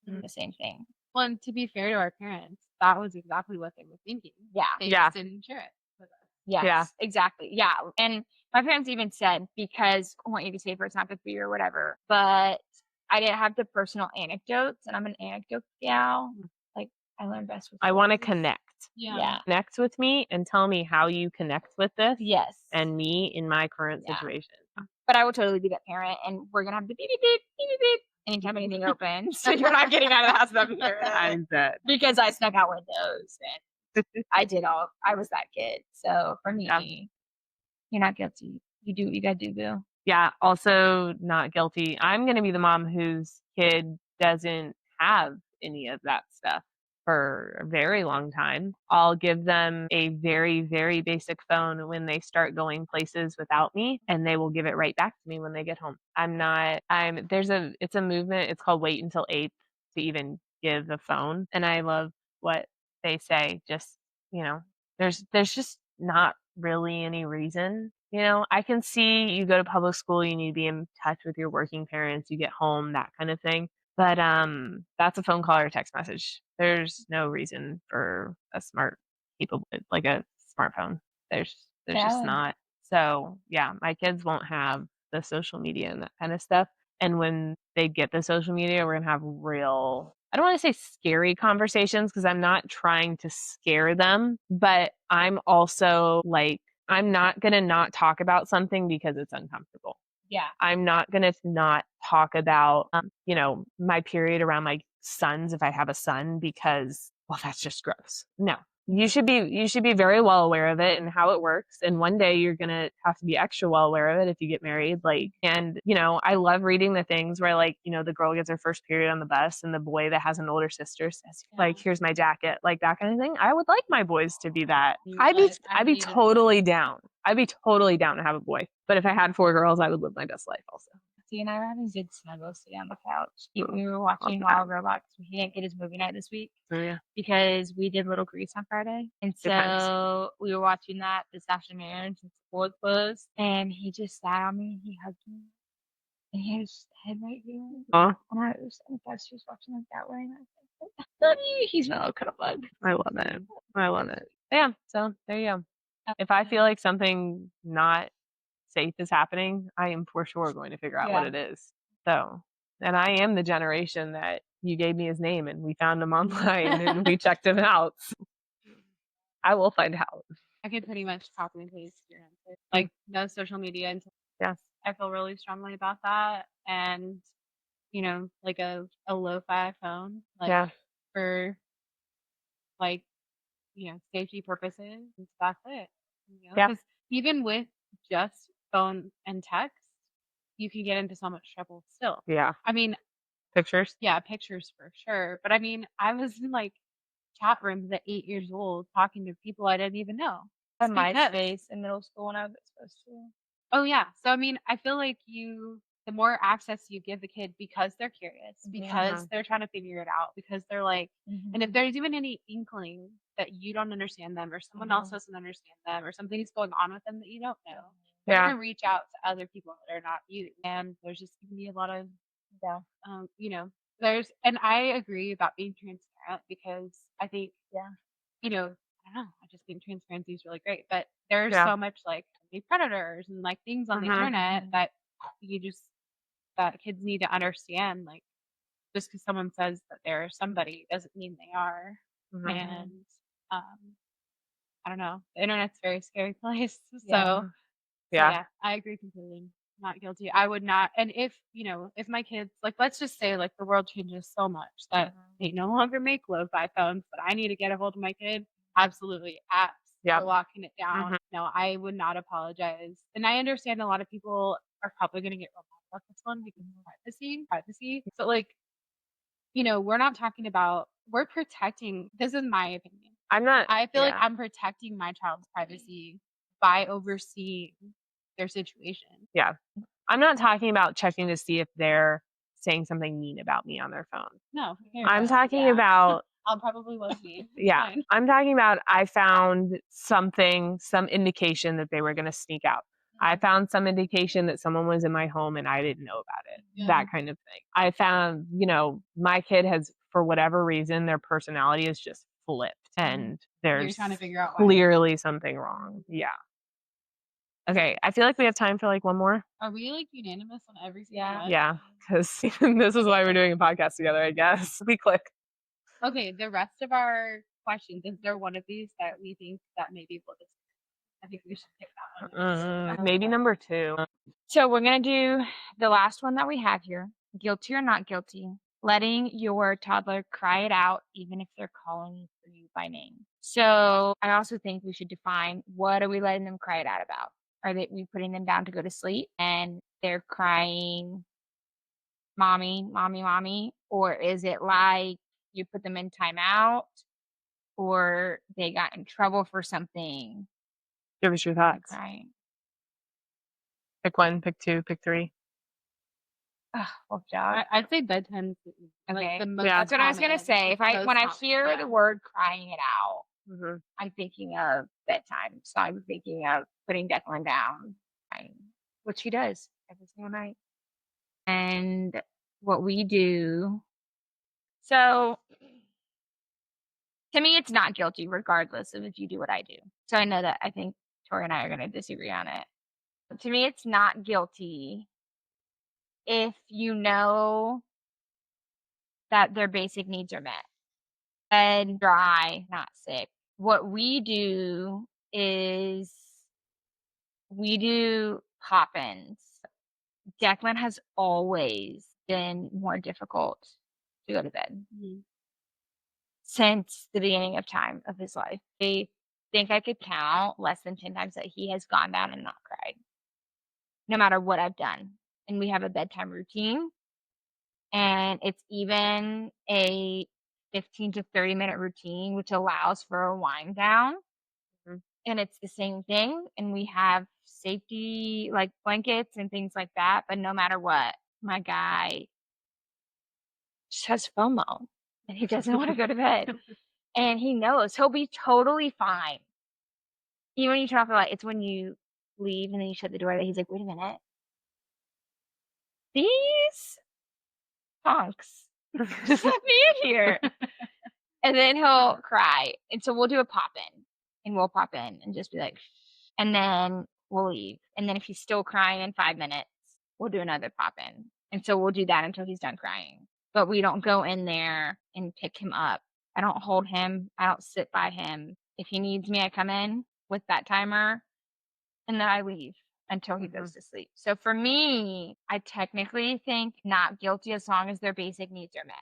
The same thing. Well, and to be fair to our parents, that was exactly what they were thinking. Yeah. They just didn't share it with us. Yes, Yeah. exactly. Yeah. And my parents even said, because I want you to say for it's not good for you or whatever, but I didn't have the personal anecdotes, and I'm an anecdote gal. Like, I learn best with I want to stories. connect. Yeah. Connect with me and tell me how you connect with this Yes. and me in my current Yeah. situation. But I will totally be that parent, and we're gonna have the beep beep beep beep beep beep anytime anything opens. So you're not getting out of the house without me hearing it. I bet. Because I snuck out windows and I was that kid. So for me, you're not guilty. You do what you gotta do, boo. Yeah, also not guilty. I'm going to be the mom whose kid doesn't have any of that stuff for a very long time. I'll give them a very, very basic phone when they start going places without me, and they will give it right back to me when they get home. It's a movement. It's called Wait Until 8th to even give a phone. And I love what they say. Just, there's just not really any reason. I can see you go to public school, you need to be in touch with your working parents, you get home, that kind of thing. But that's a phone call or a text message. There's no reason for a like a smartphone. There's just not. So yeah, my kids won't have the social media and that kind of stuff. And when they get the social media, we're gonna have real, I don't want to say scary conversations, because I'm not trying to scare them, but I'm also like, I'm not going to not talk about something because it's uncomfortable. Yeah. I'm not going to not talk about, my period around my sons if I have a son, because, well, that's just gross. No. You should be very well aware of it and how it works. And one day you're going to have to be extra well aware of it if you get married. And I love reading the things where, the girl gets her first period on the bus and the boy that has an older sister says, here's my jacket, like that kind of thing. I would like my boys to be that. I'd be totally down. I'd be totally down to have a boy. But if I had 4 girls, I would live my best life also. See, and I were having good snuggles today on the couch. We were watching Wild Robots. He didn't get his movie night this week. Oh, yeah. Because we did Little Grease on Friday. And so we were watching that this afternoon since school was closed. And he just sat on me and he hugged me. And he had his head right here. And I thought she was watching like that way. And I was like, love you. He's my little cuddle bug. I love it. Yeah, so there you go. If I feel like something not safe is happening, I am for sure going to figure out what it is. So, and I am the generation that you gave me his name and we found him online and we checked him out. I will find out. I could pretty much copy and paste your answer. Like, no social media until I feel really strongly about that. And, like a lo-fi phone, for safety purposes. And that's it. Because even with just phone and text, you can get into so much trouble still. Yeah. I mean, pictures. Yeah, pictures for sure. But I mean, I was in chat rooms at 8 years old talking to people I didn't even know. On MySpace in middle school when I was supposed to. Oh yeah. So I mean, I feel like the more access you give the kid because they're curious, because they're trying to figure it out, because they're and if there's even any inkling that you don't understand them or someone else doesn't understand them or something's going on with them that you don't know, you're gonna reach out to other people that are not you. And there's just gonna be a lot of and I agree about being transparent because I think, Yeah. I don't know, I just think transparency is really great. But there's Yeah. so much like predators and like things on the Mhm. internet that that kids need to understand. Like, just because someone says that they're somebody doesn't mean they are. Mhm. And I don't know. The internet's a very scary place. Yeah. So Yeah. yeah, I agree completely. Not guilty. I would not. And if my kids, like, let's just say, like, the world changes so much that they no longer make lo-fi phones, but I need to get a hold of my kid, absolutely, apps, Yep. we're locking it down. No, I would not apologize. And I understand a lot of people are probably going to get real mad about this one because of privacy. But like, we're not talking about, we're protecting, this is my opinion. I'm not. I feel like yeah. I'm protecting my child's privacy by overseeing their situation. Yeah. I'm not talking about checking to see if they're saying something mean about me on their phone. No, I'm talking about I'll probably was me. yeah. Fine. I'm talking about I found some indication that they were going to sneak out. I found some indication that someone was in my home and I didn't know about it. Yeah. That kind of thing. I found, my kid has, for whatever reason, their personality is just flipped and there's trying to figure out why. clearly something wrong. Yeah. Okay. I feel like we have time for like one more. Are we like unanimous on every single one? Yeah. Because this is why we're doing a podcast together, I guess. We click. Okay, the rest of our questions, is there one of these that we think that maybe we'll just, I think we should pick that one. Maybe number 2. So we're going to do the last one that we have here. Guilty or not guilty. Letting your toddler cry it out, even if they're calling for you by name. So I also think we should define, what are we letting them cry it out about? Are we putting them down to go to sleep and they're crying, mommy, mommy, mommy? Or is it like you put them in timeout or they got in trouble for something? Give us your and they're thoughts. crying. Pick 1, pick 2, pick 3. Well, dog. I'd say bedtime. Okay. Like the most Yeah. That's what I was gonna common- say. most When I common, hear yeah. the word crying it out, Mm-hmm. I'm thinking of bedtime. So I'm thinking of putting Declan down, crying, which he does every single night. And what we do. So to me, it's not guilty, regardless of if you do what I do. So I know that I think Tori and I are gonna disagree on it. But to me, it's not guilty if you know that their basic needs are met. And dry, not sick. What we do is we do pop-ins. Declan has always been more difficult to go to bed since the beginning of time of his life. I think I could count less than 10 times that he has gone down and not cried, no matter what I've done. And we have a bedtime routine, and it's even a 15 to 30-minute routine, which allows for a wind down. And it's the same thing. And we have safety, like blankets and things like that. But no matter what, my guy just has FOMO and he doesn't want to go to bed. And he knows he'll be totally fine. Even when you turn off the light, it's when you leave and then you shut the door that he's like, wait a minute. These punks just left me in here. And then he'll cry. And so we'll do a pop in and we'll pop in and just be like, shh. And then we'll leave. And then if he's still crying in 5 minutes, we'll do another pop in. And so we'll do that until he's done crying. But we don't go in there and pick him up. I don't hold him. I don't sit by him. If he needs me, I come in with that timer and then I leave until he goes to sleep. So for me, I technically think not guilty as long as their basic needs are met,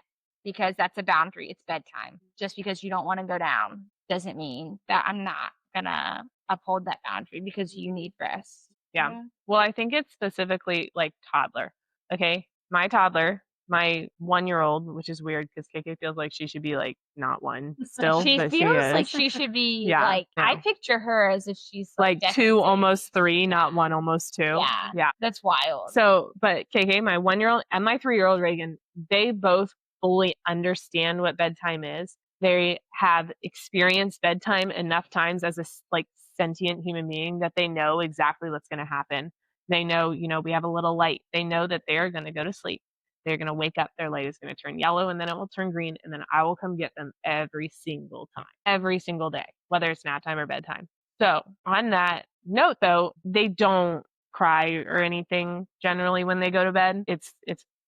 because that's a boundary. It's bedtime. Just because you don't want to go down doesn't mean that I'm not gonna uphold that boundary because you need rest. Yeah. Well, I think it's specifically like toddler. Okay. My toddler, my 1-year-old, which is weird because KK feels like she should be like not 1 still. She but feels she like is. she should be Yeah, like, I no. picture her as if she's like 2, almost 3, not 1, almost 2. Yeah. Yeah. That's wild. So, but KK, my 1-year-old and my 3-year-old Reagan, they both fully understand what bedtime is. They have experienced bedtime enough times as a like sentient human being that they know exactly what's going to happen. They know, we have a little light. They know that they are going to go to sleep. They're going to wake up, their light is going to turn yellow, and then it will turn green, and then I will come get them every single time, every single day, whether it's nap time or bedtime. So on that note, though, they don't cry or anything generally when they go to bed.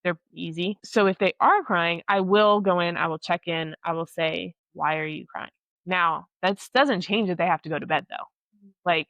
They're easy. So if they are crying, I will go in, I will check in, I will say, why are you crying? Now, that doesn't change that they have to go to bed, though. Like,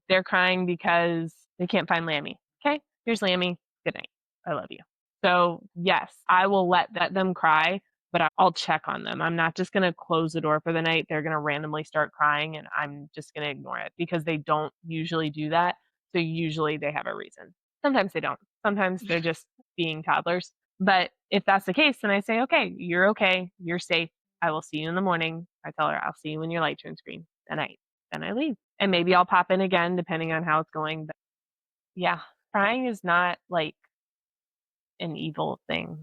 they're crying because they can't find Lammy. Okay, here's Lammy. Good night. I love you. So yes, I will let them cry, but I'll check on them. I'm not just going to close the door for the night. They're going to randomly start crying and I'm just going to ignore it because they don't usually do that. So usually they have a reason. Sometimes they don't. Sometimes they're just being toddlers. But if that's the case, then I say, okay, you're safe. I will see you in the morning. I tell her, I'll see you when your light turns green. Then I leave. And maybe I'll pop in again depending on how it's going. But yeah, crying is not like an evil thing.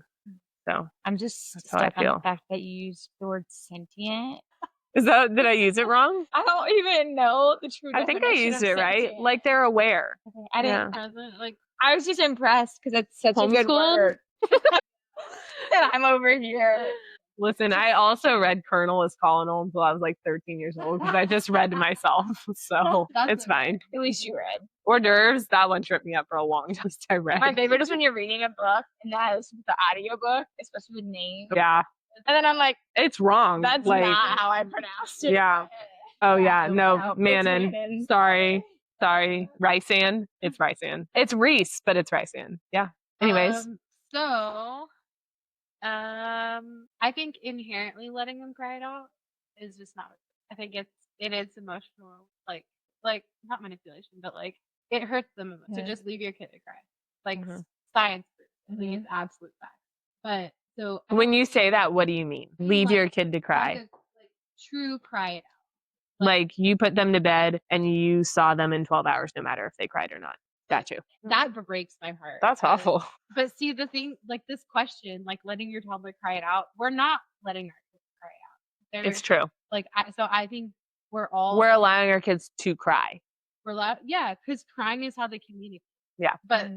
So I'm just that's how I stuck on feel. the fact that you used the word sentient. Did I use it wrong? I don't even know the true I think I definition used of it right. sentient. Like they're aware. Okay, I didn't. Present, like I was just impressed because it's such a good Homeschooled? word. And I'm over here. Listen, I also read Colonel as Colonel until I was like 13 years old because I just read to myself. So That's it's fine. At least you read. Hors d'oeuvres, that one tripped me up for a long time. I read. My favorite is when you're reading a book and that is the audiobook, especially with names. Yeah, And then I'm like, it's wrong. that's like, not how I pronounced it. Yeah. Oh yeah, no, It's Manon. Manon. Sorry. Rysand. It's Rysand. It's Reese, but it's Rysand. Yeah. Anyways. I think inherently letting them cry it out is just not. I think it is emotional, like not manipulation, but like it hurts them to just leave your kid to cry. Like science proof. I think it's absolute fact. But so When you say that, what do you mean? Leave your kid to cry. like true cry it out. Like you put them to bed and you saw them in 12 hours, no matter if they cried or not. Got you. That breaks my heart. That's awful. But see, the thing, like this question, like letting your toddler cry it out, we're not letting our kids cry it out. It's true. Like, so I think we're allowing our kids to cry. We're allowed, yeah, because crying is how they communicate. Yeah. But,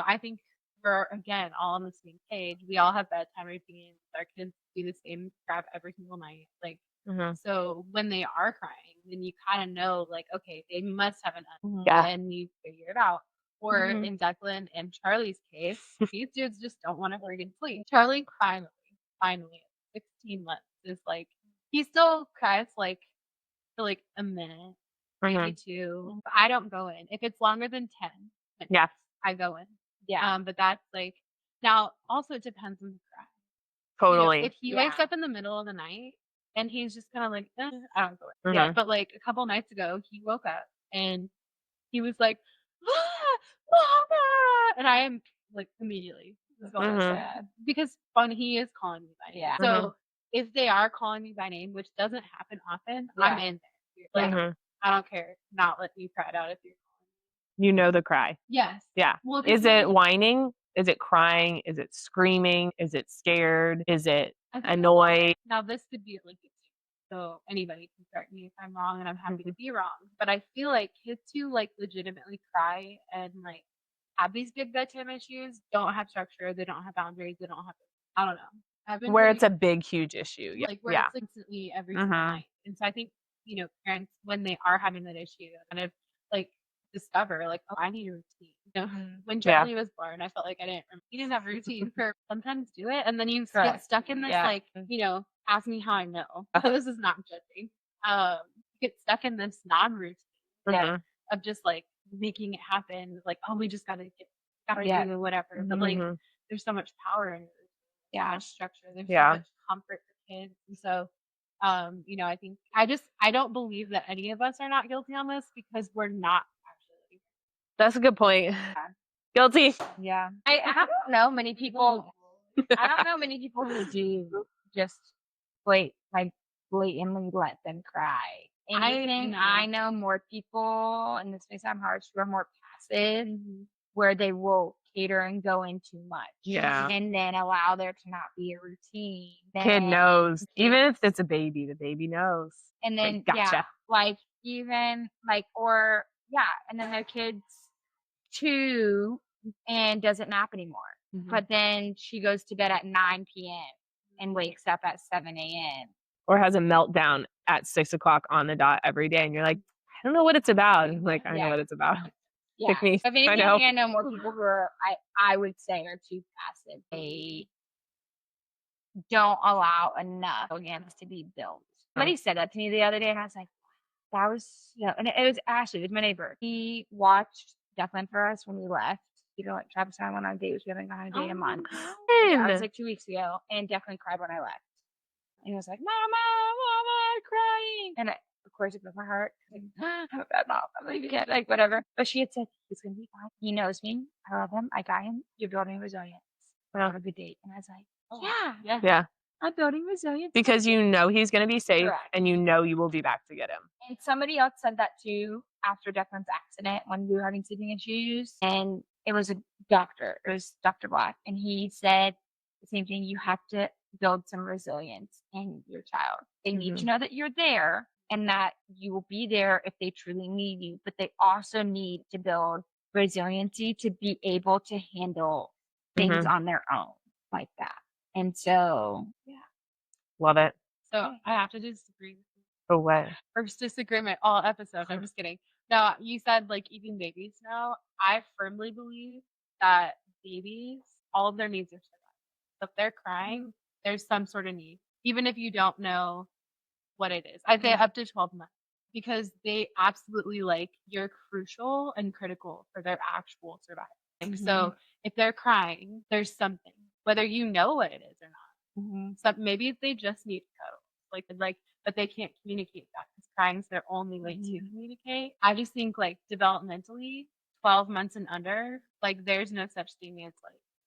I think we're, again, all on the same page. We all have bedtime routines. Our kids do the same crap every single night. Like, so when they are crying, then you kind of know, like, okay, they must have an and you figure it out. Or in Declan and Charlie's case, these dudes just don't want to freaking sleep. Charlie finally, at 16 months, is like, he still cries like for like a minute, maybe two. But I don't go in. If it's longer than 10 minutes, I go in. Yeah. But that's like, now also it depends on the cry. Totally. If he wakes up in the middle of the night and he's just kind of like, I don't go in. Yeah. But like a couple nights ago, he woke up and he was like, Mama! And I am like immediately going sad because he is calling me by name. So if they are calling me by name, which doesn't happen often, I'm in there. Like I don't care. Not let me cry it out if you're calling. You know the cry. Yes. Yeah. Well, is it whining? Is it crying? Is it screaming? Is it scared? Is it annoyed? Now this could be like, so anybody can correct me if I'm wrong, and I'm happy to be wrong. But I feel like kids who like legitimately cry and like have these big bedtime issues don't have structure. They don't have boundaries. They don't have. I don't know. Where it's a big, huge issue. Like where it's instantly every single night. And so I think parents when they are having that issue, kind of like discover like, oh, I need a routine. When Charlie was born, I felt like he didn't have a routine for sometimes do it, and then you get stuck in this like ask me how I know. This is not judging. Get stuck in this non-routine of just like making it happen. Like, oh, we just gotta do whatever. But like, there's so much power in it. So much structure. There's so much comfort for kids. And so, I think I don't believe that any of us are not guilty on this because we're not actually. That's a good point. Guilty. Yeah. I don't know many people. I don't know many people who do just blatantly let them cry. I know more people, and this may sound harsh, who are more passive, where they will cater and go in too much. Yeah. And then allow there to not be a routine. Kid knows. Even if it's a baby, the baby knows. And then, gotcha. And then their kids 2 and doesn't nap anymore. but then she goes to bed at 9 p.m. and wakes up at 7 a.m. Or has a meltdown at 6 o'clock on the dot every day. And you're like, I don't know what it's about. I'm like, I know what it's about. Yeah. Pick me. If anything, I know. I know more people who are, I would say, are too passive. They don't allow enough organs to be built. Somebody said that to me the other day, and I was like, that was, and it was Ashley, it was my neighbor. He watched Declan for us when we left. You know, like Travis and I went on a date, we haven't gone on a date in a month. Yeah, it was like 2 weeks ago, and Declan cried when I left. And he was like, Mama, crying. And of course, it broke my heart. Like, I'm a bad mom. I'm like, you can't, like, whatever. But she had said, he's going to be fine. He knows me. I love him. I got him. You're building resilience. We'll have a good date. And I was like, Yeah. I'm building resilience. Because you know he's going to be safe. Correct. And you know you will be back to get him. And somebody else said that too after Declan's accident when we were having sleeping issues. And it was a doctor. It was Dr. Black. And he said the same thing. You have to build some resilience in your child. They need to know that you're there and that you will be there if they truly need you. But they also need to build resiliency to be able to handle things on their own like that. And so, Love it. So I have to disagree. For what? First disagreement all episode. I'm just kidding. No, you said like even babies now. I firmly believe that babies, all of their needs are survived. So if they're crying, there's some sort of need, even if you don't know what it is. I'd say up to 12 months because they absolutely you're crucial and critical for their actual survival. So if they're crying, there's something, whether you know what it is or not. So maybe they just need to cuddle, but they can't communicate that because crying's their only way to communicate. I just think developmentally, 12 months and under, there's no such thing as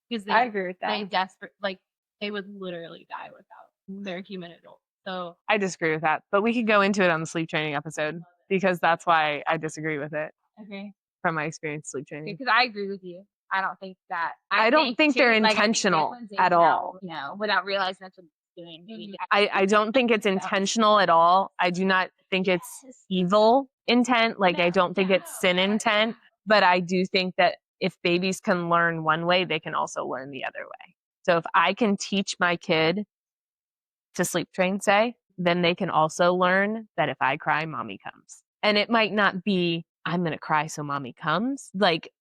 because I agree with that. They would literally die without their human adult. So I disagree with that. But we could go into it on the sleep training episode because that's why I disagree with it. Okay. From my experience sleep training. Because I agree with you. I don't think that. I don't think they're intentional at all. Without realizing that's what it's doing. I don't think it's intentional at all. I do not think it's evil intent. I don't think it's sin intent. But I do think that if babies can learn one way, they can also learn the other way. So if I can teach my kid to sleep train, say, then they can also learn that if I cry, mommy comes. And it might not be, I'm going to cry so mommy comes,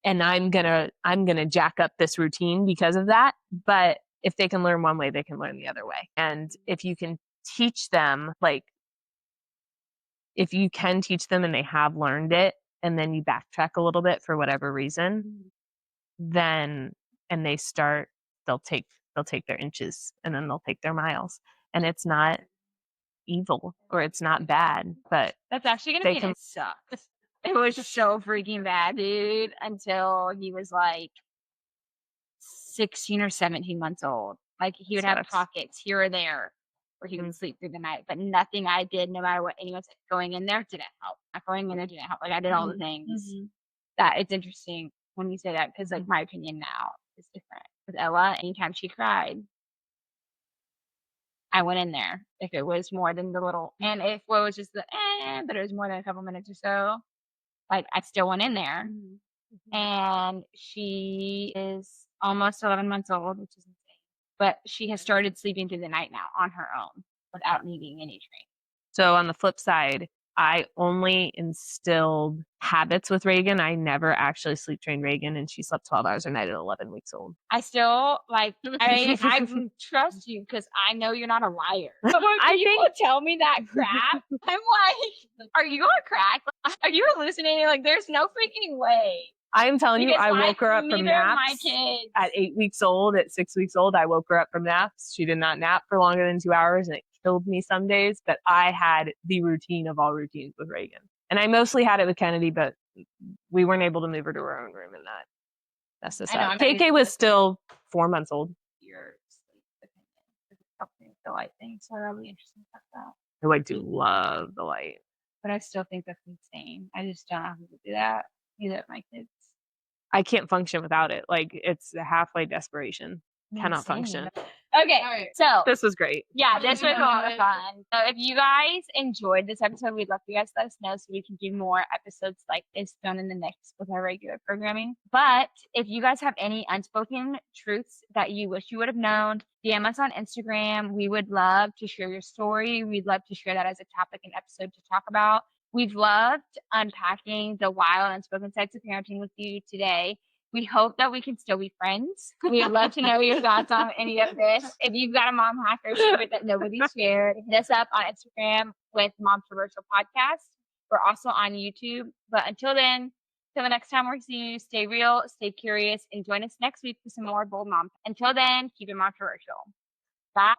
and I'm going to jack up this routine because of that. But if they can learn one way, they can learn the other way. And if you can teach them, if you can teach them and they have learned it, and then you backtrack a little bit for whatever reason, then, and they start, they'll take their inches and then they'll take their miles. And it's not evil or it's not bad, but that's actually going to suck. It was so freaking bad, dude, until he was 16 or 17 months old. He would have pockets here or there where he would sleep through the night, but nothing I did, no matter what anyone said, going in there didn't help. Not going in there didn't help. I did all the things. That it's interesting when you say that because my opinion now is different. With Ella, anytime she cried, I went in there. If it was more than the little, and if it was just the but it was more than a couple minutes or so, I still went in there. And she is almost 11 months old, which is insane. But she has started sleeping through the night now on her own without needing any training. So on the flip side, I only instilled habits with Reagan. I never actually sleep trained Reagan, and she slept 12 hours a night at 11 weeks old. I still I trust you because I know you're not a liar. But when people tell me that crap, I'm like, are you on crack? Are you hallucinating? There's no freaking way. I'm telling you, I woke her up from naps my kids. at 8 weeks old. At 6 weeks old, I woke her up from naps. She did not nap for longer than 2 hours, and it killed me some days. But I had the routine of all routines with Reagan. And I mostly had it with Kennedy, but we weren't able to move her to her own room, and that messed us up. KK was still 4 months old. Your sleep opinion, the light thing. So I'm really interested about that. I do love the light. But I still think that's insane. I just don't know how to do that. Either of my kids. I can't function without it. It's a halfway desperation. Cannot function. Okay, All right. so This was great. yeah, this was a lot of Yeah. fun. So if you guys enjoyed this episode, we'd love for you guys to let us know so we can do more episodes like this thrown in the mix with our regular programming. But if you guys have any unspoken truths that you wish you would have known, DM us on Instagram. We would love to share your story. We'd love to share that as a topic and episode to talk about. We've loved unpacking the wild unspoken sides of parenting with you today. We hope that we can still be friends. We would love to know your thoughts on any of this. If you've got a mom hack or secret that nobody shared, hit us up on Instagram with Momtroversal Podcast. We're also on YouTube. But until then, till the next time we see you, stay real, stay curious, and join us next week for some more bold mom. Until then, keep it Momtroversal. Bye.